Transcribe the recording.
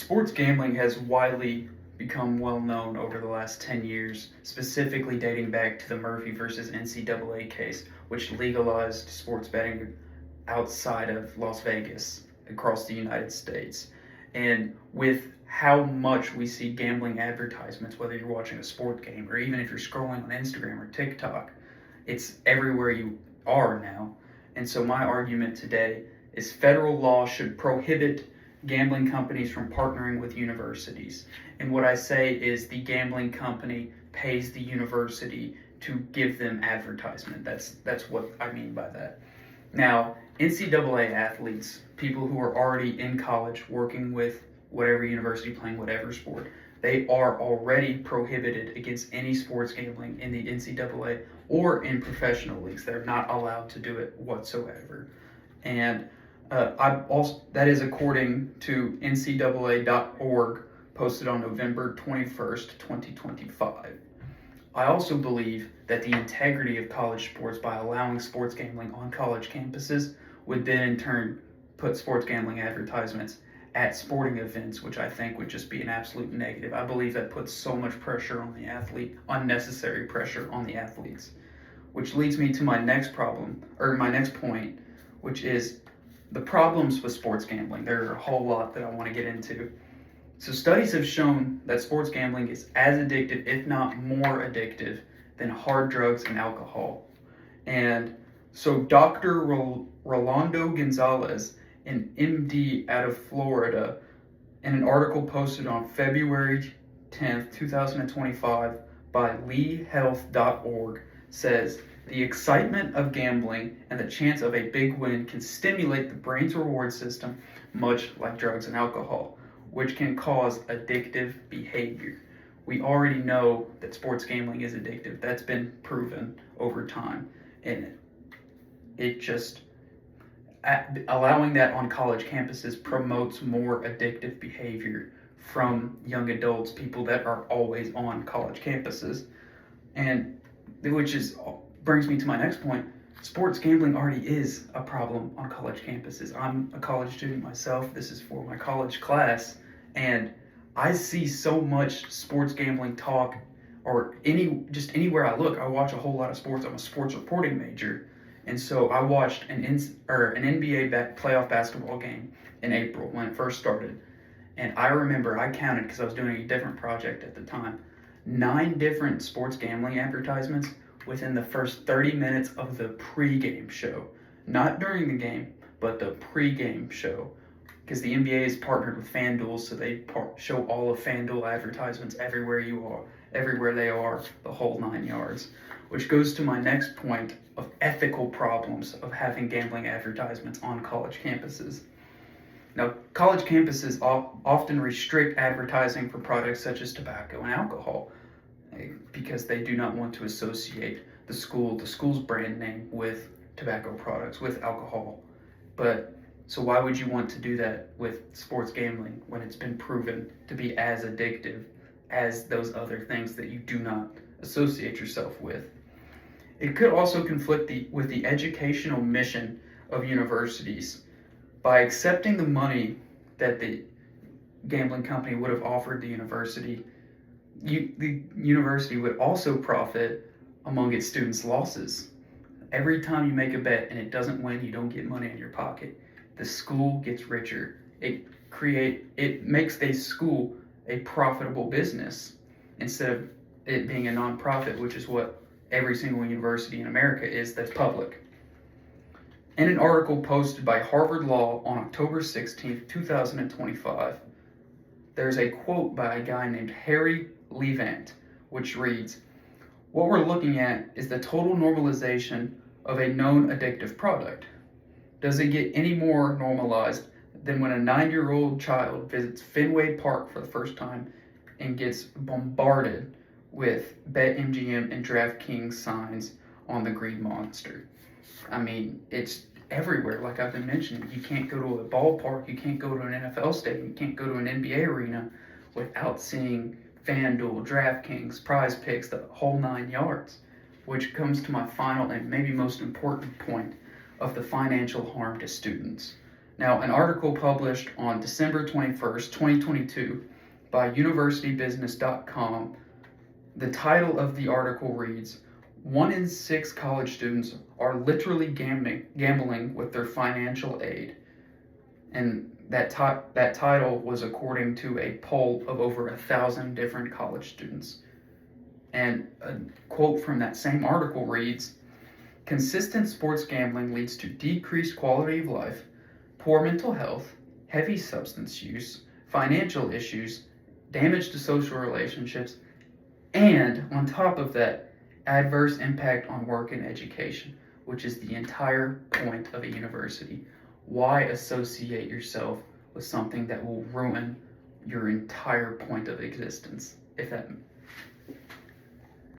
Sports gambling has widely become well known over the last 10 years, specifically dating back to the Murphy versus NCAA case, which legalized sports betting outside of Las Vegas across the United States. And with how much we see gambling advertisements, whether you're watching a sport game or even if you're scrolling on Instagram or TikTok, it's everywhere you are now. And so, my argument today is federal law should prohibit gambling companies from partnering with universities. And what I say is the gambling company pays the university to give them advertisement. That's what I mean by that. Now, NCAA athletes, people who are already in college working with whatever university playing whatever sport, they are already prohibited against any sports gambling in the NCAA or in professional leagues. They're not allowed to do it whatsoever. And that is according to ncaa.org, posted on November 21st, 2025. I also believe that the integrity of college sports by allowing sports gambling on college campuses would then in turn put sports gambling advertisements at sporting events, which I think would just be an absolute negative. I believe that puts so much pressure on the athlete, unnecessary pressure on the athletes, which leads me to my next point, which is the problems with sports gambling. There are a whole lot that I want to get into. So studies have shown that sports gambling is as addictive, if not more addictive, than hard drugs and alcohol. And so Dr. Rolando Gonzalez, an MD out of Florida, in an article posted on February 10th, 2025 by leehealth.org, says, the excitement of gambling and the chance of a big win can stimulate the brain's reward system, much like drugs and alcohol, which can cause addictive behavior. We already know that sports gambling is addictive. That's been proven over time. And it just, allowing that on college campuses promotes more addictive behavior from young adults, people that are always on college campuses. And which brings me to my next point. Sports gambling already is a problem on college campuses. I'm a college student myself. This is for my college class, and I see so much sports gambling talk, or anywhere I look. I watch a whole lot of sports. I'm a sports reporting major, and so I watched an NBA playoff basketball game in April when it first started, and I remember I counted, because I was doing a different project at the time, 9 different sports gambling advertisements within the first 30 minutes of the pre-game show. Not during the game, but the pre-game show. Because the NBA is partnered with FanDuel, so they show all of FanDuel advertisements everywhere they are, the whole 9 yards. Which goes to my next point of ethical problems of having gambling advertisements on college campuses. Now, college campuses often restrict advertising for products such as tobacco and alcohol, because they do not want to associate the school's brand name with tobacco products, with alcohol. But so why would you want to do that with sports gambling when it's been proven to be as addictive as those other things that you do not associate yourself with? It could also conflict with the educational mission of universities. By accepting the money that the gambling company would have offered the university, the university would also profit among its students' losses. Every time you make a bet and it doesn't win, you don't get money in your pocket. The school gets richer. It makes the school a profitable business instead of it being a nonprofit, which is what every single university in America is that's public. In an article posted by Harvard Law on October 16th, 2025, there's a quote by a guy named Harry Levant, which reads, what we're looking at is the total normalization of a known addictive product. Does it get any more normalized than when a 9-year-old child visits Fenway Park for the first time and gets bombarded with BetMGM and DraftKings signs on the Green Monster? I mean, it's everywhere, like I've been mentioning. You can't go to a ballpark, you can't go to an NFL stadium, you can't go to an NBA arena without seeing FanDuel, DraftKings, Prize Picks, the whole 9 yards. Which comes to my final and maybe most important point of the financial harm to students. Now, an article published on December 21st, 2022 by universitybusiness.com, the title of the article reads, 1 in 6 college students are literally gambling with their financial aid. And that title was according to a poll of over 1,000 different college students. And a quote from that same article reads, consistent sports gambling leads to decreased quality of life, poor mental health, heavy substance use, financial issues, damage to social relationships, and on top of that, adverse impact on work and education, which is the entire point of a university. Why associate yourself with something that will ruin your entire point of existence? If that